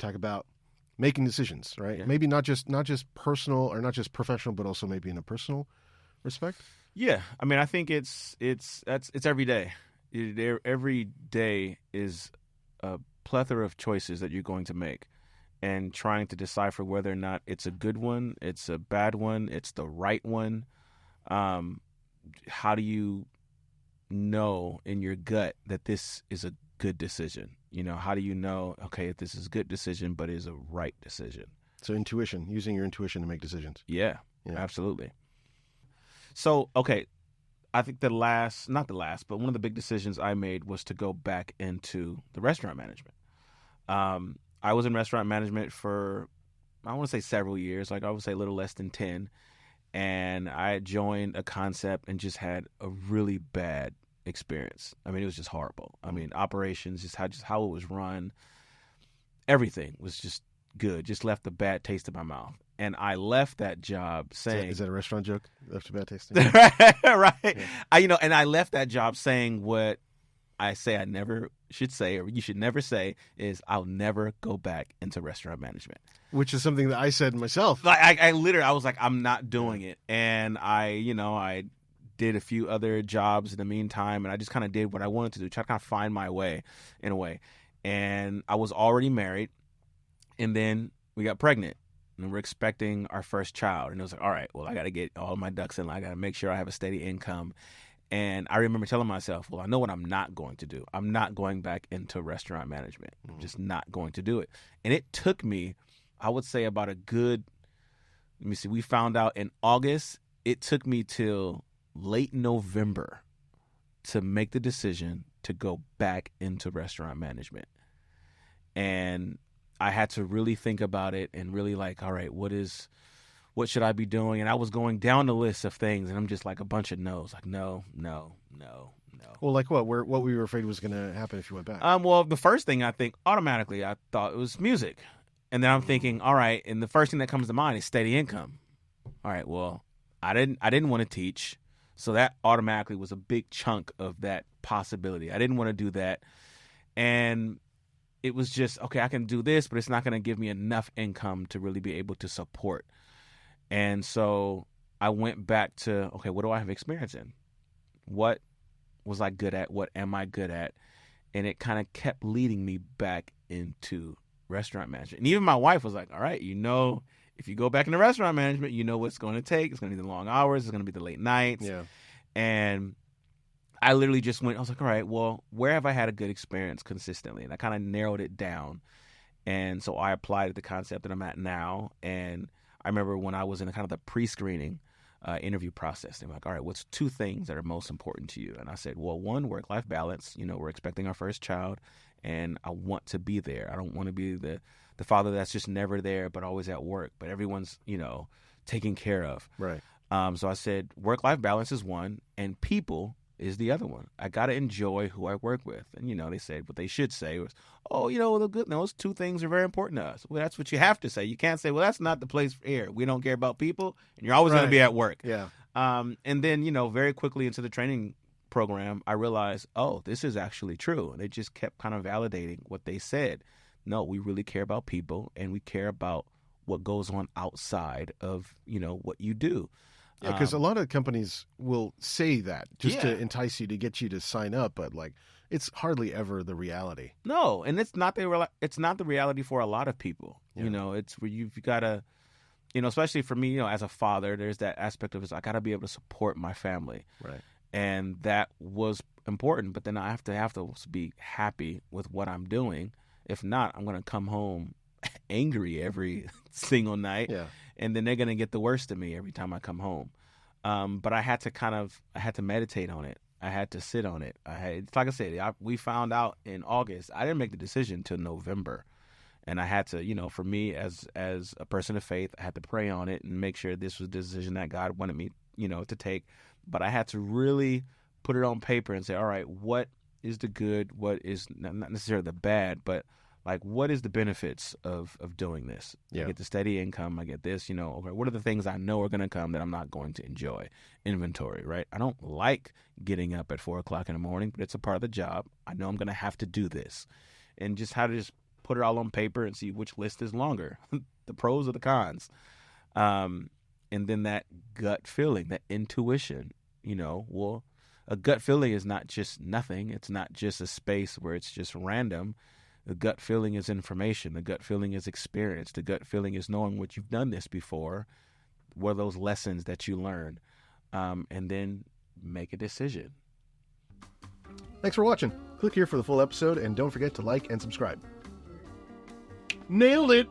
talk about making decisions, right? Yeah. Maybe not just personal or not just professional, but also maybe in a personal respect. Yeah, I mean, I think it's every day. Every day is a plethora of choices that you're going to make, and trying to decipher whether or not it's a good one, it's a bad one, it's the right one. How do you know in your gut that this is a good decision? How do you know, okay, if this is a good decision, but is a right decision? So intuition, using your intuition to make decisions. Yeah. Absolutely. So, okay, I think not the last, but one of the big decisions I made was to go back into the restaurant management. I was in restaurant management for, I want to say several years, like I would say a little less than 10. And I joined a concept and just had a really bad experience. I mean, it was just horrible. I mean, operations, just how it was run, everything was just good. Just left a bad taste in my mouth. And I left that job saying... Is that a restaurant joke? Left a bad taste? Right. Yeah. And I left that job saying what I say I never should say, or you should never say, is I'll never go back into restaurant management. Which is something that I said myself. Like I literally, I was like, I'm not doing it. And I did a few other jobs in the meantime, and I just kind of did what I wanted to do, try to kind of find my way in a way. And I was already married, and then we got pregnant. And we're expecting our first child. And it was like, all right, well, I got to get all my ducks in line. I got to make sure I have a steady income. And I remember telling myself, well, I know what I'm not going to do. I'm not going back into restaurant management. I'm just not going to do it. And it took me, I would say, about we found out in August. It took me till late November to make the decision to go back into restaurant management. And I had to really think about it and really like, all right, what should I be doing? And I was going down the list of things, and I'm just like a bunch of no's, like no. Well, like what? What we were afraid was going to happen if you went back? Well, the first thing I think automatically I thought it was music, and then I'm thinking, all right, and the first thing that comes to mind is steady income. All right, well, I didn't want to teach, so that automatically was a big chunk of that possibility. I didn't want to do that, and it was just, okay, I can do this, but it's not going to give me enough income to really be able to support. And so I went back to, okay, what do I have experience in? What was I good at? What am I good at? And it kind of kept leading me back into restaurant management. And even my wife was like, all right, if you go back into restaurant management, you know what it's going to take. It's going to be the long hours. It's going to be the late nights. Yeah. And I literally just went, I was like, all right, well, where have I had a good experience consistently? And I kind of narrowed it down. And so I applied the concept that I'm at now. And I remember when I was in kind of the pre-screening interview process, they were like, all right, what's 2 things that are most important to you? And I said, well, 1, work-life balance. We're expecting our first child, and I want to be there. I don't want to be the father that's just never there but always at work, but everyone's, taken care of. Right. So I said work-life balance is 1, and people is the other one. I got to enjoy who I work with. And, they said what they should say was, those 2 things are very important to us. Well, that's what you have to say. You can't say, well, that's not the place for here. We don't care about people, and you're always going to be at work. Yeah. And then, very quickly into the training program, I realized, this is actually true. And they just kept kind of validating what they said. No, we really care about people, and we care about what goes on outside of, what you do. Yeah, because a lot of companies will say that just to Yeah. entice you, to get you to sign up, but like it's hardly ever the reality. No, and it's not the reality for a lot of people. Yeah. It's where you've got to, especially for me, as a father, there's that aspect of I got to be able to support my family, Right. and that was important. But then I have to be happy with what I'm doing. If not, I'm going to come home angry every single night. Yeah. And then they're going to get the worst of me every time I come home. But I had to meditate on it. I had to sit on it. Like I said, we found out in August. I didn't make the decision till November. And I had to, for me as a person of faith, I had to pray on it and make sure this was the decision that God wanted me, to take. But I had to really put it on paper and say, all right, what is the good? What is not necessarily the bad, but like, what is the benefits of doing this? Yeah. I get the steady income. I get this, okay, what are the things I know are going to come that I'm not going to enjoy? Inventory, right? I don't like getting up at 4 o'clock in the morning, but it's a part of the job. I know I'm going to have to do this. And just how to just put it all on paper and see which list is longer, the pros or the cons. And then that gut feeling, that intuition, well, a gut feeling is not just nothing. It's not just a space where it's just random. The gut feeling is information. The gut feeling is experience. The gut feeling is knowing what you've done this before. What are those lessons that you learned? And then make a decision. Thanks for watching. Click here for the full episode, and don't forget to like and subscribe. Nailed it!